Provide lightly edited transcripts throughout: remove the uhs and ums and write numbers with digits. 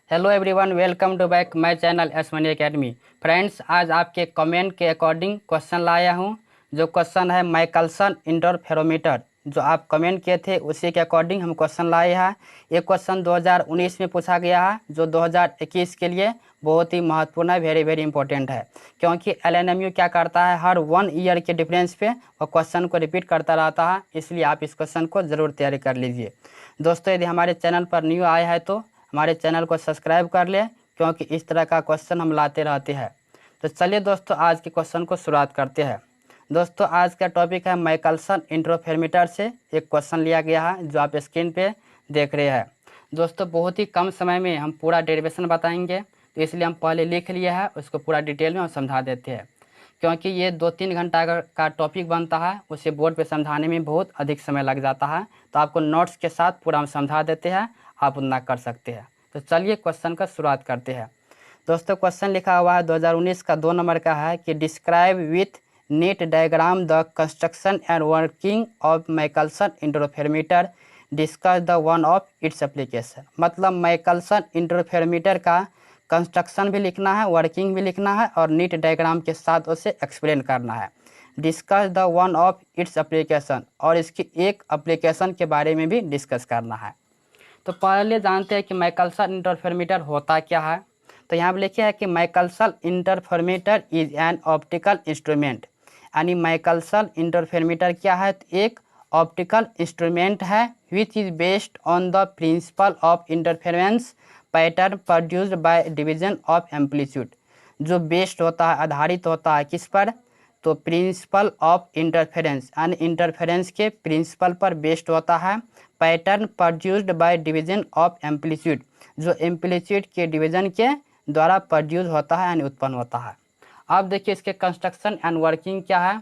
Hello everyone, welcome to back my channel S Money Academy. Friends, आज आपके comment के according question लाया हूँ। जो क्वेश्चन है माइकलसन इंटरफेरोमीटर, जो आप कमेंट किए थे उसी के अकॉर्डिंग हम क्वेश्चन लाए हैं। ये क्वेश्चन 2019 में पूछा गया है, जो 2021 के लिए बहुत ही महत्वपूर्ण है, वेरी वेरी इंपॉर्टेंट है। क्योंकि एलएनएमयू क्या करता है, हर 1 ईयर के डिफरेंस पे वो क्वेश्चन को रिपीट करता रहता है, इसलिए आप इस क्वेश्चन को ज़रूर तैयारी कर लीजिए। दोस्तों, यदि हमारे चैनल पर न्यू आए हैं तो हमारे चैनल को सब्सक्राइब कर लें, क्योंकि इस तरह का क्वेश्चन हम लाते रहते हैं। तो चलिए दोस्तों, आज के क्वेश्चन को शुरुआत करते हैं। दोस्तों, आज का टॉपिक है माइकलसन इंटरफेरोमीटर से एक क्वेश्चन लिया गया है, जो आप स्क्रीन पे देख रहे हैं। दोस्तों, बहुत ही कम समय में हम पूरा डेरिवेशन बताएंगे, तो इसलिए हम पहले लिख लिए हैं, उसको पूरा डिटेल में हम समझा देते हैं। क्योंकि ये 2-3 घंटा का टॉपिक बनता है, उसे बोर्ड पे समझाने में बहुत अधिक समय लग जाता है, तो आपको नोट्स के साथ पूरा हम समझा देते हैं, आप उतना कर सकते हैं। तो चलिए क्वेश्चन का शुरुआत करते हैं। दोस्तों, क्वेश्चन लिखा हुआ है 2019 का 2 नंबर का है कि describe with NEET diagram the construction and working of Michelson interferometer, discuss the one of its application. मतलब माइकलसन इंटरफेरोमीटर का कंस्ट्रक्शन भी लिखना है, वर्किंग भी लिखना है, और नीट डायग्राम के साथ उसे एक्सप्लेन करना है। Discuss the one of its application, और इसकी एक एप्लीकेशन के बारे में भी डिस्कस करना है। तो पहले जानते हैं कि माइकलसन इंटरफेरोमीटर होता क्या है। तो यहाँ पर लिखा है कि Michelson interferometer is an optical instrument. यानी माइकलसन इंटरफेरोमीटर क्या है, तो एक ऑप्टिकल इंस्ट्रूमेंट है which is based on the principle of interference pattern produced by division of amplitude. जो बेस्ड होता है, आधारित होता है किस पर, तो प्रिंसिपल ऑफ इंटरफेरेंस, यानी इंटरफेरेंस के प्रिंसिपल पर बेस्ड होता है। Pattern produced by division of amplitude, जो एम्पलीट्यूड के डिवीजन के द्वारा प्रोड्यूस होता है, यानी उत्पन्न होता है। अब देखिए इसके कंस्ट्रक्शन एंड वर्किंग क्या है।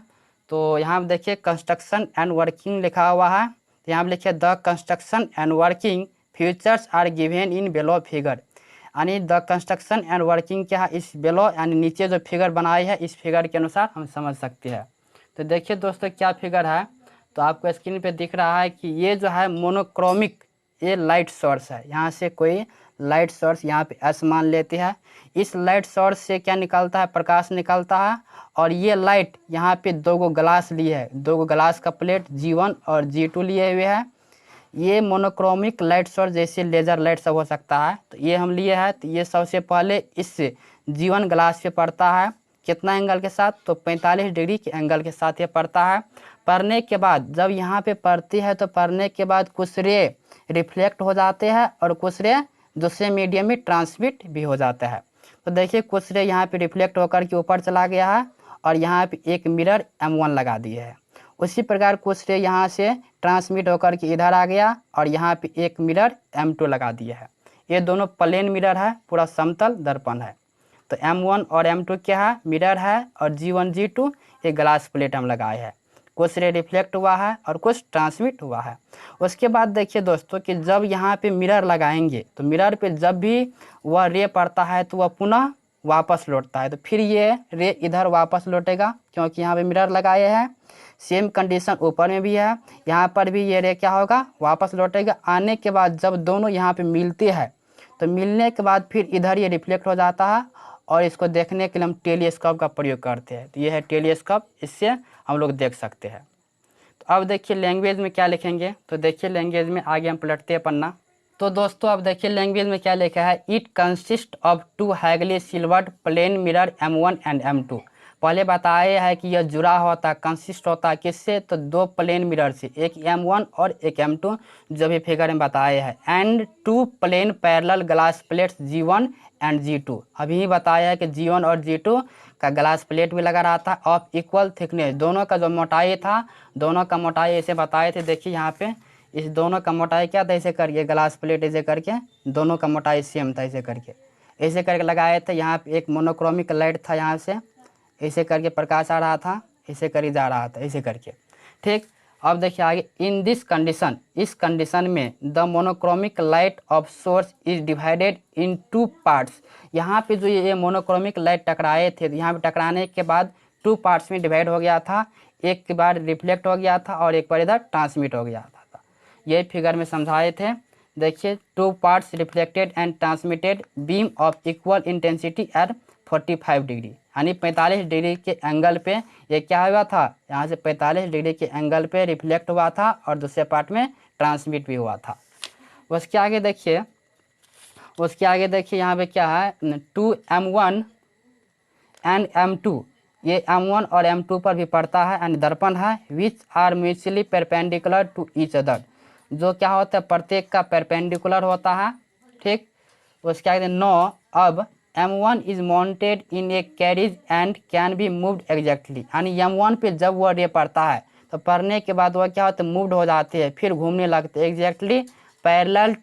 तो यहाँ पर देखिए कंस्ट्रक्शन एंड वर्किंग लिखा हुआ है। तो यहाँ पर लिखिए the construction and working features are given in below figure. यानी द कंस्ट्रक्शन एंड वर्किंग क्या है, इस बिलो यानी नीचे जो फिगर बनाई है, इस फिगर के अनुसार हम समझ सकते हैं। तो देखिए दोस्तों, क्या फिगर है, तो आपको स्क्रीन पे दिख रहा है कि ये जो है मोनोक्रोमिक, ये लाइट सोर्स है। यहाँ से कोई लाइट सोर्स यहाँ पे एस मान लेते हैं। इस लाइट सोर्स से क्या निकलता है, प्रकाश निकलता है। और ये लाइट यहाँ पे 2 ग्लास लिए है, 2 ग्लास का प्लेट G1 और G2 लिए हुए है। ये मोनोक्रोमिक लाइट सोर्स जैसे लेज़र लाइट सब हो सकता है, तो ये हम लिए हैं। तो ये सबसे पहले इस G1 ग्लास पे पड़ता है, कितना एंगल के साथ, तो 45 डिग्री के एंगल के साथ ये पड़ता है। पढ़ने के बाद जब यहाँ पे पढ़ती है, तो पढ़ने के बाद कुछ रे रिफ्लेक्ट हो जाते हैं, और कुछ रे दूसरे मीडियम में ट्रांसमिट भी हो जाता है। तो देखिए कुछ रे यहाँ पे रिफ्लेक्ट होकर के ऊपर चला गया है, और यहाँ पे एक मिरर M1 लगा दिए है। उसी प्रकार कुछ रे यहाँ से ट्रांसमिट होकर के इधर आ गया, और यहाँ पे एक मिरर M2 लगा दिया है। ये दोनों प्लेन मिरर है, पूरा समतल दर्पण है। तो M1 और M2 क्या है, मिरर है, और G1 G2 ये ग्लास प्लेट हम लगाए हैं। कुछ रे रिफ्लेक्ट हुआ है और कुछ ट्रांसमिट हुआ है। उसके बाद देखिए दोस्तों कि जब यहाँ पे मिरर लगाएंगे, तो मिरर पे जब भी वह रे पड़ता है, तो वह पुनः वापस लौटता है। तो फिर ये रे इधर वापस लौटेगा, क्योंकि यहाँ पे मिरर लगाए हैं। सेम कंडीशन ऊपर में भी है, यहाँ पर भी ये रे क्या होगा, वापस लौटेगा। आने के बाद जब दोनों यहाँ पे मिलते हैं, तो मिलने के बाद फिर इधर ये रिफ्लेक्ट हो जाता है, और इसको देखने के लिए हम टेलीस्कोप का प्रयोग करते हैं। तो ये है टेलीस्कोप, इससे हम लोग देख सकते हैं। तो अब देखिए लैंग्वेज में क्या लिखेंगे। तो देखिए लैंग्वेज में आगे हम पलटते हैं पन्ना। तो दोस्तों अब देखिए लैंग्वेज में क्या लिखा है, it consist of 2 highly silvered plane mirror M1 and M2। पहले बताया है कि यह जुड़ा होता है, कंसिस्ट होता है किससे, तो 2 प्लेन मिरर से, एक M1 और एक M2, जो भी फिगर में बताया है। And 2 plane parallel glass plates G1 and G2। अभी ही बताया है कि G1 और G2 का ग्लास प्लेट भी लगा रहा था, ऑफ इक्वल थिकनेस। दोनों का जो मोटाई था, दोनों का मोटाई ऐसे बताए थे। देखिए यहाँ पे इस दोनों का मोटाई क्या था, ऐसे करके ग्लास प्लेट ऐसे करके दोनों का मोटाई सेम था, ऐसे करके लगाए थे। यहाँ पे एक मोनोक्रोमिक लाइट था, यहाँ से ऐसे करके प्रकाश आ रहा था, ऐसे करके जा रहा था, ऐसे करके। ठीक, अब देखिए आगे, इन दिस कंडीशन, इस कंडीशन में the monochromic light of source is divided in 2 parts. यहाँ पे जो ये मोनोक्रोमिक लाइट टकराए थे, यहाँ पे टकराने के बाद 2 पार्ट्स में डिवाइड हो गया था। एक के बाद रिफ्लेक्ट हो गया था, और एक बार इधर ट्रांसमिट हो गया था। ये फिगर में समझाए थे। देखिए 2 parts reflected and transmitted beam of equal intensity at 45 degree, यानी 45 डिग्री के एंगल पे ये क्या हुआ था, यहाँ से 45 डिग्री के एंगल पे रिफ्लेक्ट हुआ था और दूसरे पार्ट में ट्रांसमिट भी हुआ था। उसके आगे देखिए यहाँ पे क्या है 2m1 एंड m2, ये m1 और m2 पर भी पड़ता है एंड दर्पण है which are mutually perpendicular to each other, जो क्या होता है प्रत्येक का परपेंडिकुलर होता है। ठीक, उसके आगे 9 अब m1 is mounted in A carriage and can be moved exactly, यानी m1 पे जब वह रे पड़ता है तो पढ़ने के बाद वह क्या होता है मूव्ड हो जाते हैं, फिर घूमने लगते हैं एग्जैक्टली पैरेलल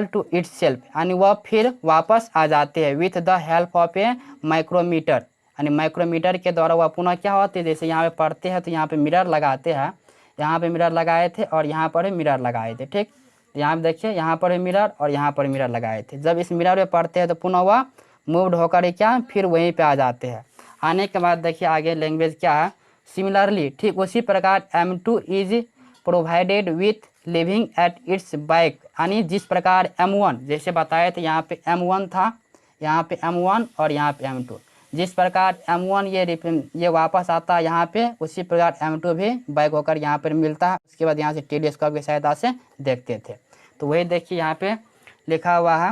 टू इटसेल्फ, यानी वह फिर वापस आ जाते हैं with the help of a micrometer, यानी माइक्रोमीटर के द्वारा वह पुनः क्या होते हैं, जैसे यहाँ पे पढ़ते हैं तो यहाँ पे मिरर लगाते हैं, यहाँ पे मिरर लगाए थे और यहाँ पर मिरर लगाए थे। ठीक, यहाँ पे देखिए यहाँ पर भी मिरर और यहाँ पर मिरर लगाए थे। जब इस मिरर में पढ़ते हैं तो पुनः वह मूव्ड होकर क्या फिर वहीं पे आ जाते हैं। आने के बाद देखिए आगे लैंग्वेज क्या है, सिमिलरली ठीक उसी प्रकार m2 is provided with living at its back, यानी जिस प्रकार m1 जैसे बताए थे यहाँ पे m1 था, यहाँ पे m1 और यहाँ पे m2, जिस प्रकार m1 ये वापस आता है यहाँ पे, उसी प्रकार m2 भी बैक होकर यहाँ पर मिलता है। उसके बाद यहाँ से टेलीस्कोप की सहायता से देखते थे। तो वही देखिए यहाँ पे लिखा हुआ है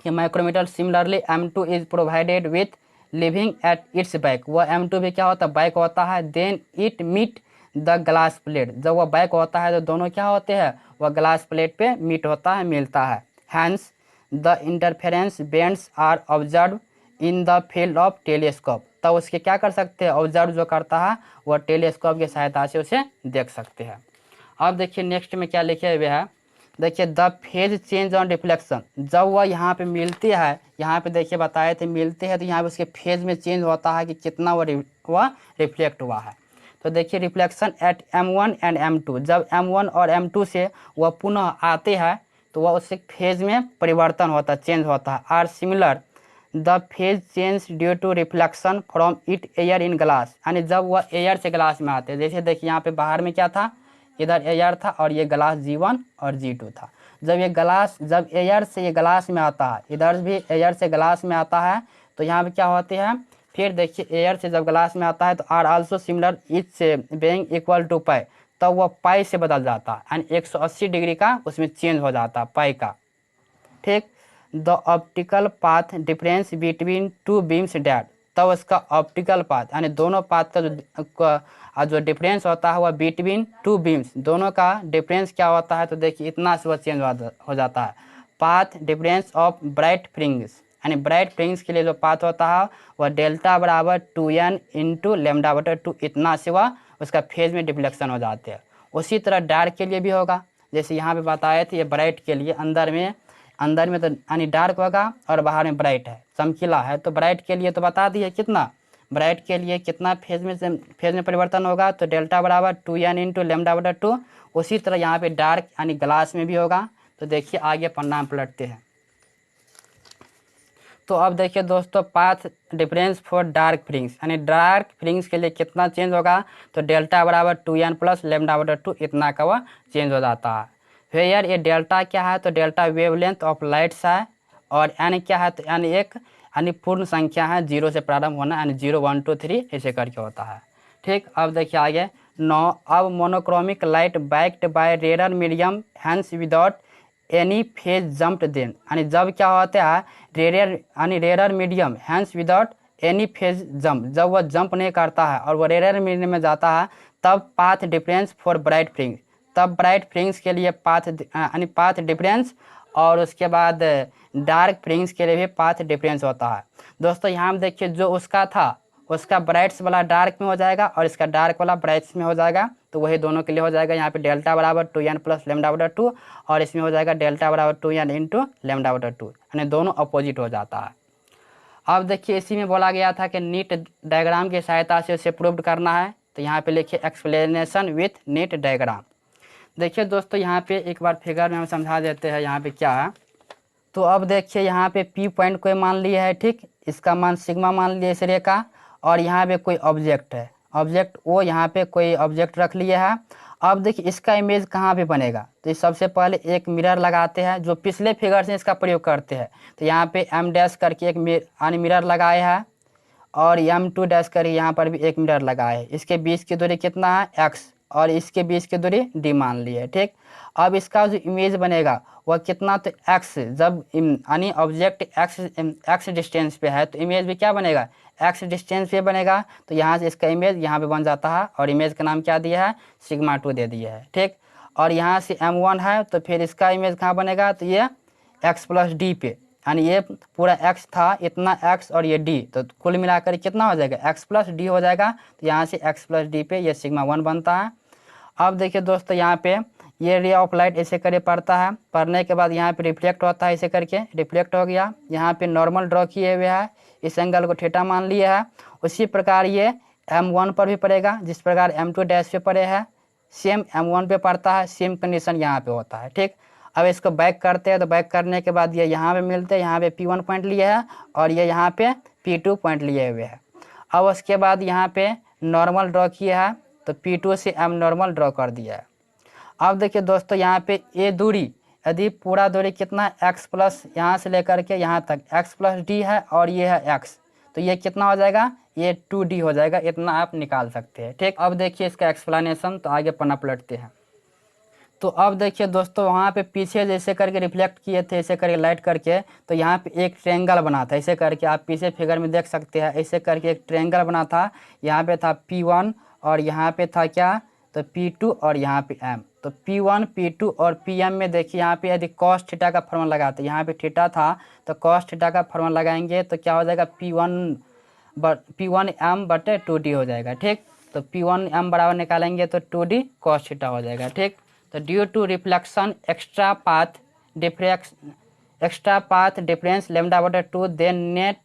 कि micrometer similarly m2 is provided with living at its back, वह m2 भी क्या होता है बैक होता है, then it meet the glass plate, जब वह बैक होता है तो दोनों क्या होते हैं वह ग्लास प्लेट पे मीट होता है मिलता है। Hence the interference bands are observe in the field of telescope, तब उसके क्या कर सकते हैं ऑब्जर्व जो करता है वह टेलीस्कोप की सहायता से उसे देख सकते हैं। अब देखिए नेक्स्ट में क्या लिखे हुए है, देखिए the phase change on reflection, जब वह यहाँ पे मिलती है, यहाँ पे देखिए बताए थे मिलते हैं तो यहाँ पे उसके फेज में चेंज होता है कि कितना वह रिफ्लेक्ट हुआ है। तो देखिए reflection eight m1 and m2, जब m1 और m2 से वह पुनः आते हैं तो वह उससे फेज में परिवर्तन होता है चेंज होता है। Are similar the phase change due to reflection from it air in glass, यानी जब वह एयर से ग्लास में आते हैं, जैसे देखिए यहाँ पे बाहर में क्या था इधर एयर था और ये ग्लास G1 और G2 था। जब एयर से ये ग्लास में आता है, इधर भी एयर से ग्लास में आता है तो यहाँ पे क्या होते हैं, फिर देखिए एयर से जब ग्लास में आता है तो आर आल्सो सिमिलर इच से बीइंग इक्वल टू पाई, तब वह पाई से बदल जाता है एंड 180 डिग्री का उसमें चेंज हो जाता है पाई का। ठीक, the optical path difference between two beams that, तब उसका ऑप्टिकल पाथ यानी दोनों पाथ का जो डिफरेंस होता है वह बिटवीन टू बीम्स, दोनों का डिफरेंस क्या होता है तो देखिए इतना से वह चेंज हो जाता है। पाथ डिफरेंस ऑफ ब्राइट फ्रिंग्स, यानी ब्राइट फ्रिंग्स के लिए जो पाथ होता है वह डेल्टा बराबर 2n इंटू लेमडा बटा 2, इतना से वह उसका फेज में डिफ्लेक्शन हो जाते हैं। उसी तरह डार्क के लिए भी होगा, जैसे यहाँ पे बताए थे ये ब्राइट के लिए अंदर में तो यानी डार्क होगा और बाहर में ब्राइट है चमकीला है, तो ब्राइट के लिए तो बता दिए कितना ब्राइट के लिए कितना फेज में परिवर्तन होगा, तो डेल्टा बराबर 2n इंटू लेमडा बटा 2। उसी तरह यहाँ पे डार्क यानी ग्लास में भी होगा। तो देखिए आगे पन्ना में पलटते हैं। तो अब देखिए दोस्तों पाथ डिफरेंस फॉर डार्क फ्रिंग्स, यानी डार्क फ्रिंग्स के लिए कितना चेंज होगा, तो डेल्टा बराबर 2n प्लस लेमडा बटा 2 इतना का वह चेंज हो जाता है। फिर यार ये डेल्टा क्या है, तो डेल्टा वेवलेंथ ऑफ लाइट्स है और एन क्या है, तो एन एक यानी पूर्ण संख्या है, 0 से प्रारंभ होना यानी 0 1 2 3 ऐसे करके होता है। ठीक, अब देखिए आगे 9 अब monochromic light backed by rare medium hence without any phase jumped then, यानी जब क्या होता है rare medium hence without any phase jump, जब वह जंप नहीं करता है और वह रेयर मीडियम में जाता है तब पाथ डिफरेंस फॉर ब्राइट फ्रिंग्स, तब ब्राइट फ्रिंग्स के लिए पाथ डिफरेंस और उसके बाद डार्क फ्रिंग्स के लिए भी पाथ डिफरेंस होता है। दोस्तों यहाँ देखिए जो उसका था उसका ब्राइट्स वाला डार्क में हो जाएगा और इसका डार्क वाला ब्राइट्स में हो जाएगा, तो वही दोनों के लिए हो जाएगा। यहाँ पे डेल्टा बराबर 2n प्लस लेमडा बटा 2 और इसमें हो जाएगा डेल्टा बराबर 2n इंटू लेमडा बटा 2, यानी दोनों अपोजिट हो जाता है। अब देखिए इसी में बोला गया था कि नीट डायग्राम की सहायता से उसे प्रूव करना है, तो यहाँ पे लिखिए एक्सप्लेनेशन विथ नीट डायग्राम। देखिए दोस्तों यहाँ पे एक बार फिगर में हम समझा देते हैं यहाँ पे क्या है। तो अब देखिए यहाँ पे P पॉइंट कोई मान लिया है, ठीक, इसका मान सिग्मा मान लिया इस रे का, और यहाँ पे कोई ऑब्जेक्ट है, ऑब्जेक्ट O यहाँ पे कोई ऑब्जेक्ट रख लिया है अब देखिए इसका इमेज कहाँ पे बनेगा, तो ये सबसे पहले एक मिरर लगाते हैं, जो पिछले फिगर से इसका प्रयोग करते हैं। तो यहाँ पे एम डैश करके एक मिरर लगाए है और M2 डैश कर यहाँ पर भी एक मिरर लगाए है। इसके बीच की दूरी कितना है x और इसके बीच की दूरी d मान ली है। ठीक, अब इसका जो इमेज बनेगा वह कितना, तो x, जब यानी ऑब्जेक्ट x डिस्टेंस पे है तो इमेज भी क्या बनेगा, x डिस्टेंस पे बनेगा। तो यहाँ से इसका इमेज यहाँ पे बन जाता है और इमेज का नाम क्या दिया है, σ2 दे दिया है। ठीक, और यहाँ से M1 है तो फिर इसका इमेज कहाँ बनेगा, तो ये x प्लस डी पे, यानी ये पूरा x था इतना x और ये d, तो कुल मिलाकर कितना हो जाएगा, x प्लस डी हो जाएगा। तो यहाँ से x प्लस डी पे ये σ1 बनता है। अब देखिए दोस्तों यहाँ पे ये रे ऑफ लाइट ऐसे करके पड़ता है, पढ़ने के बाद यहाँ पे रिफ्लेक्ट होता है, ऐसे करके रिफ्लेक्ट हो गया। यहाँ पे नॉर्मल ड्रॉ किए हुए है, इस एंगल को थीटा मान लिया है। उसी प्रकार ये M1 पर भी पड़ेगा, जिस प्रकार M2 डैश पे पड़े है सेम M1 पे पड़ता है, सेम कंडीशन यहाँ पे होता है। ठीक, अब इसको बैक करते हैं, तो बैक करने के बाद ये यहाँ पे मिलते हैं, यहाँ पे P1 पॉइंट लिए है और ये यहाँ पे P2 पॉइंट लिए हुए है। अब उसके बाद यहाँ पे नॉर्मल ड्रॉ किया है, तो P2 से M नॉर्मल ड्रॉ कर दिया है। अब देखिए दोस्तों यहाँ पे ये दूरी, यदि पूरा दूरी कितना है x प्लस यहाँ से लेकर के यहाँ तक x प्लस डी है और ये है x, तो ये कितना हो जाएगा, ये 2d हो जाएगा। इतना आप निकाल सकते हैं। ठीक, अब देखिए इसका एक्सप्लेनेशन, तो आगे पन्ना पलटते हैं। तो अब देखिए दोस्तों वहाँ पे पीछे जैसे करके रिफ्लेक्ट किए थे ऐसे करके लाइट करके, तो यहाँ पे एक ट्रायंगल बना था, ऐसे करके आप पीछे फिगर में देख सकते हैं। ऐसे करके एक ट्रायंगल बना था, यहाँ पे था P1 और यहाँ पे था क्या, तो P2 और यहाँ पे M। तो P1 P2 और PM में देखिए यहाँ पे यदि cos थीटा का फॉर्मूला लगाते, यहाँ पे थीटा था तो cos थीटा का फॉर्मूला लगाएंगे तो क्या हो जाएगा, P1M बटे 2D हो जाएगा। ठीक, तो P1M बराबर निकालेंगे तो 2D cos थीटा हो जाएगा। ठीक, तो due to reflection extra path difference lambda बटे 2 देन नेट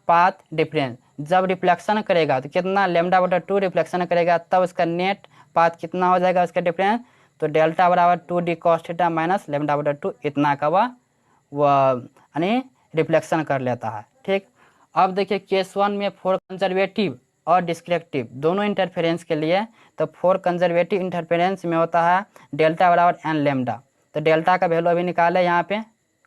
पाथ डिफरेंस, जब रिफ्लेक्शन करेगा तो कितना, लेमडा बटे 2 रिफ्लेक्शन करेगा तब उसका नेट पाथ कितना हो जाएगा उसका डिफरेंस, तो डेल्टा बराबर 2D cos theta minus lambda बटे 2, इतना का वह यानी रिफ्लेक्शन कर लेता है। ठीक, अब देखिए केस 1 में फॉर कंजर्वेटिव और डिस्क्रिप्टिव दोनों इंटरफेरेंस के लिए, तो फॉर कंजर्वेटिव इंटरफेरेंस में होता है डेल्टा बराबर एन लेमडा। तो डेल्टा का वैल्यू अभी निकाले यहाँ पे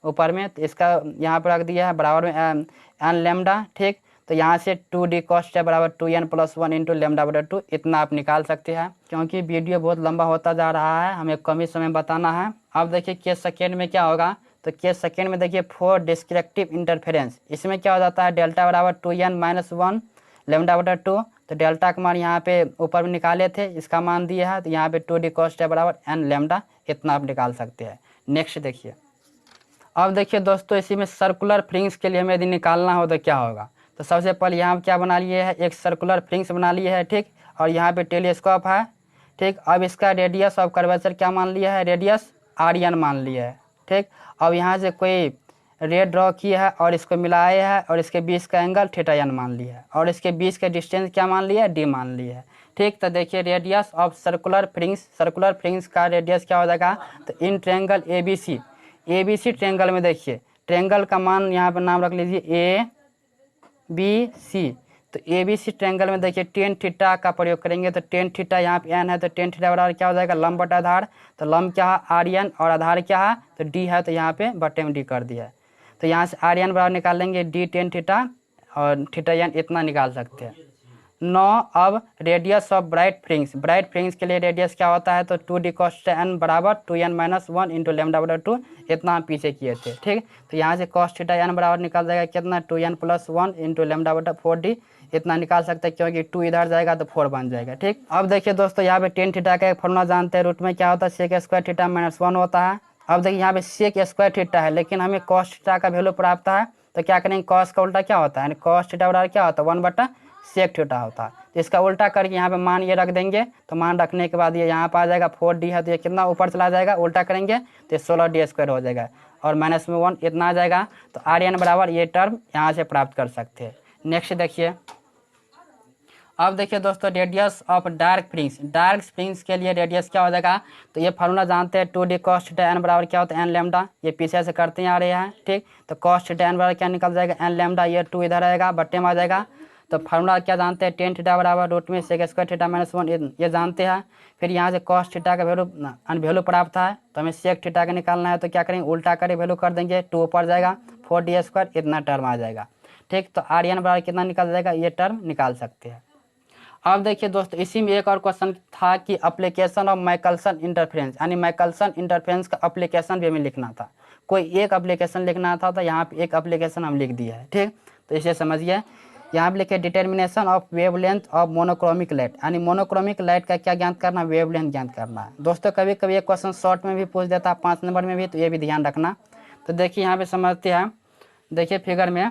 ऊपर में, तो इसका यहाँ पर रख दिया है बराबर में एन लेमडा। ठीक, तो यहाँ से 2D cos थीटा बराबर 2n प्लस 1 इंटू लेमडा बटे 2, इतना आप निकाल सकते हैं। क्योंकि वीडियो बहुत लंबा होता जा रहा है, हमें कम ही समय बताना है। अब देखिए केस सेकेंड में क्या होगा, तो केस सेकेंड में देखिए फॉर डिस्क्रिप्टिव इंटरफेरेंस, इसमें क्या हो जाता है, डेल्टा बराबर 2n माइनस 1 लेमडा बटे 2। तो डेल्टा का मान यहाँ पे ऊपर में निकाले थे, इसका मान दिया है, तो यहाँ पे 2D cos थीटा बराबर n लेमडा, इतना आप निकाल सकते हैं। नेक्स्ट देखिए, अब देखिए दोस्तों इसी में सर्कुलर फ्रिंग्स के लिए हमें यदि निकालना हो तो क्या होगा, तो सबसे पहले यहाँ क्या बना लिए है, एक सर्कुलर फ्रिंग्स बना लिए है। ठीक, और यहाँ पे टेलीस्कोप है। ठीक, अब इसका रेडियस ऑफ कर्वेचर क्या मान लिया है, रेडियस RN मान लिया है। ठीक, अब यहाँ से कोई रे ड्रॉ किया है और इसको मिलाया है और इसके बीच का एंगल थीटा n मान लिया है और इसके बीच का डिस्टेंस क्या मान लिया है, d मान लिया है। ठीक, तो देखिए रेडियस ऑफ सर्कुलर फ्रिंग्स का रेडियस क्या हो जाएगा, तो इन ट्रायंगल ABC ट्रायंगल में देखिए ट्रायंगल का मान यहाँ पर नाम रख लीजिए ABC। तो ABC ट्रायंगल में देखिए टेन थीटा का प्रयोग करेंगे, तो टेन थीटा यहाँ पे n है, तो टेन थीटा बराबर क्या हो जाएगा, लंब बटा आधार। तो लंब क्या है RN और आधार क्या है, तो D है, तो यहाँ पे बटे में D कर दिया है। तो यहाँ से RN बराबर निकालेंगे D टेन थीटा और थीटा n, इतना निकाल सकते हैं। 9, अब रेडियस ऑफ ब्राइट फ्रिंग्स के लिए रेडियस क्या होता है, तो 2D cos n बराबर 2n माइनस 1 इंटू लेमडा बटा 2, इतना हम पीछे किए थे। ठीक, तो यहाँ से cos थीटा n बराबर निकाल जाएगा कितना, 2n प्लस 1 इंटू लेमडा बटा 4D, इतना निकाल सकते हैं, क्योंकि 2 इधर जाएगा तो 4 बन जाएगा। ठीक, अब देखिए दोस्तों यहाँ पे टेन थीटा का एक फॉर्मूला जानते हैं, रूट में क्या होता है, सेक स्क्वायर थीटा माइनस 1 होता है। अब देखिए यहाँ पे सेक स्क्वायर थीटा है, लेकिन हमें cos थीटा का वैल्यू प्राप्त है, तो क्या करेंगे, cos का उल्टा क्या होता है, यानी cos थीटा बराबर क्या होता है, 1 बटा सेक थीटा होता है। तो इसका उल्टा करके यहाँ पे मान ये रख देंगे, तो मान रखने के बाद ये यहाँ पर आ जाएगा 4D है, तो ये कितना ऊपर चला जाएगा, उल्टा करेंगे तो 16D स्क्वायर हो जाएगा और माइनस में 1 इतना आ जाएगा। तो RN बराबर ये टर्म यहाँ से प्राप्त कर सकते हैं। नेक्स्ट देखिए, अब देखिए दोस्तों रेडियस ऑफ डार्क फ्रिंग्स के लिए रेडियस क्या हो जाएगा, तो ये फार्मूला जानते हैं, 2D cos थीटा n बराबर क्या होता है, n लेमडा, ये पीछे से करते आ रहे हैं। ठीक, तो cos थीटा n बराबर क्या निकल जाएगा, n लेमडा, ये 2 इधर आएगा बट्टे में आ जाएगा, तो फार्मूला क्या जानते हैं, टेन थीटा बराबर रूट में सेक स्क्वायर थीटा माइनस 1, ये जानते हैं। फिर यहाँ से कॉस थीटा का वैल्यू प्राप्त है, तो हमें सेक थीटा का निकालना है, तो क्या करेंगे, उल्टा करके वैल्यू कर देंगे, 2 ऊपर जाएगा, 4d² इतना टर्म आ जाएगा। ठीक, तो आर बराबर कितना निकल जाएगा, ये टर्म निकाल सकते हैं। अब देखिए दोस्तों, इसी में एक और क्वेश्चन था कि एप्लीकेशन ऑफ माइकलसन इंटरफेरेंस, यानी माइकलसन इंटरफेरेंस का एप्लीकेशन भी हमें लिखना था। कोई एक एप्लीकेशन लिखना था, तो यहाँ पे एक एप्लीकेशन हम लिख दिया है। ठीक, तो इसे समझिए। यहाँ पे लिखे determination of wavelength of monochromic light, यानी मोनोक्रोमिक लाइट का क्या ज्ञात करना, वेवलेंथ ज्ञात करना है। दोस्तों कभी कभी एक क्वेश्चन शॉर्ट में भी पूछ देता है, 5 नंबर में भी, तो ये भी ध्यान रखना। तो देखिए यहाँ पे समझते हैं, देखिए फिगर में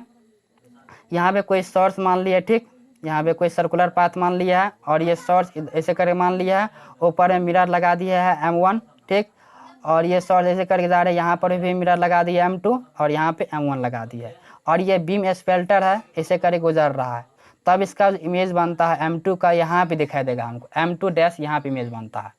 यहाँ पे कोई सोर्स मान लिया। ठीक, यहाँ पे कोई सर्कुलर पाथ मान लिया है, और ये सोर्स ऐसे करके मान लिया है, ऊपर में मिरर लगा दिया है M1। ठीक, और ये सोर्स ऐसे करके जा रहे हैं, यहाँ पर भी मिरर लगा दिया M2, और यहाँ पे M1 लगा दिया है, और ये बीम स्पेल्टर है, ऐसे करके गुजर रहा है। तब इसका इमेज बनता है M2 का, यहाँ पे दिखाई देगा हमको M2 यहाँ पे इमेज बनता है।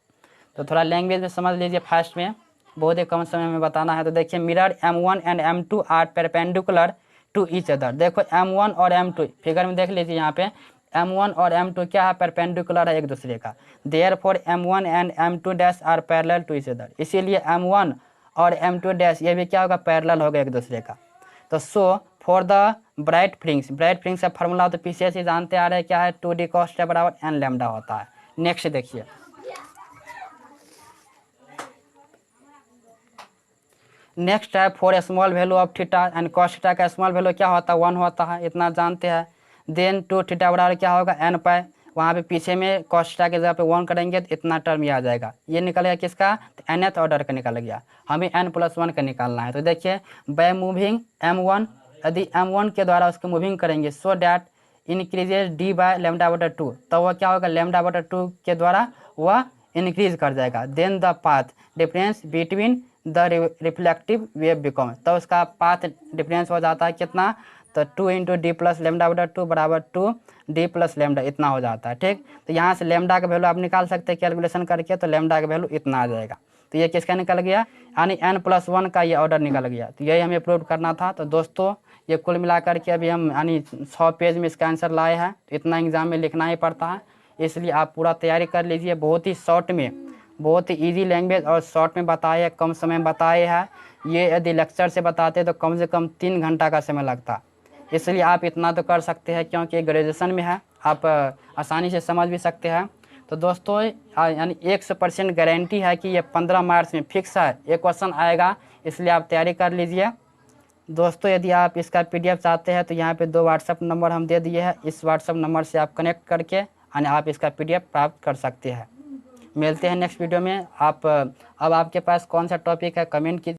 तो थोड़ा लैंग्वेज में समझ लीजिए, फास्ट में, बहुत ही कम समय में बताना है। तो देखिए, mirror M1 and M2 are perpendicular to each other. देखो M1 और M2 फिगर में देख लीजिए, यहाँ पे M1 और M2 क्या है, परपेंडिकुलर है एक दूसरे का। Therefore M1 and M2 are parallel to each other, इसीलिए M1 और M2 ये भी क्या होगा, पैरेलल होगा एक दूसरे का। तो सो फॉर द ब्राइट फ्रिंग्स का फार्मूला तो पीछे से जानते आ रहे हैं, क्या है, 2d cos θ बराबर n लैम्डा होता है। नेक्स्ट देखिए, नेक्स्ट है for small value of theta and cos theta का स्मॉल वैल्यू क्या होता है, 1 होता है, इतना जानते हैं। देन 2 थीटा बराबर क्या होगा, n पाई, वहाँ पे पीछे में कॉस थीटा के जगह पे 1 करेंगे तो इतना टर्म ये आ जाएगा। ये निकल गया किसका, तो nth ऑर्डर का निकल गया, हमें n+1 का निकालना है। तो देखिए, बाय मूविंग M1, यदि M1 के द्वारा उसको मूविंग करेंगे, so that increases d by λ/2, तो वह क्या होगा, λ/2 के द्वारा वह इंक्रीज कर जाएगा। Then the path difference between the reflective wave become, तो उसका पाथ डिफरेंस हो जाता है कितना, तो 2 × d + λ/2 बराबर 2d + λ, इतना हो जाता है। ठीक, तो यहाँ से लैम्डा का वैल्यू आप निकाल सकते हैं कैलकुलेशन करके, तो लैम्डा का वैल्यू इतना आ जाएगा। तो ये किसका निकल गया, यानी n+1 का ये ऑर्डर निकल गया। तो यही हमें प्रूव करना था। तो दोस्तों ये कुल मिलाकर के अभी हम यानी 100 पेज में इसका आंसर लाए हैं, तो इतना एग्जाम में लिखना ही पड़ता है, इसलिए आप पूरा तैयारी कर लीजिए। बहुत ही शॉर्ट में, बहुत ही ईजी लैंग्वेज और शॉर्ट में बताए हैं, कम समय में बताए हैं। ये यदि लेक्चर से बताते तो कम से कम 3 घंटा का समय लगता, इसलिए आप इतना तो कर सकते हैं, क्योंकि ग्रेजुएशन में है, आप आसानी से समझ भी सकते हैं। तो दोस्तों यानी 100% गारंटी है कि ये 15 मार्च में फिक्स है, ये क्वेश्चन आएगा, इसलिए आप तैयारी कर लीजिए। दोस्तों यदि आप इसका PDF चाहते हैं तो यहाँ पे 2 व्हाट्सअप नंबर हम दे दिए हैं, इस व्हाट्सअप नंबर से आप कनेक्ट करके यानी आप इसका PDF प्राप्त कर सकते हैं। मिलते हैं नेक्स्ट वीडियो में। अब आपके पास कौन सा टॉपिक है, कमेंट कीजिए।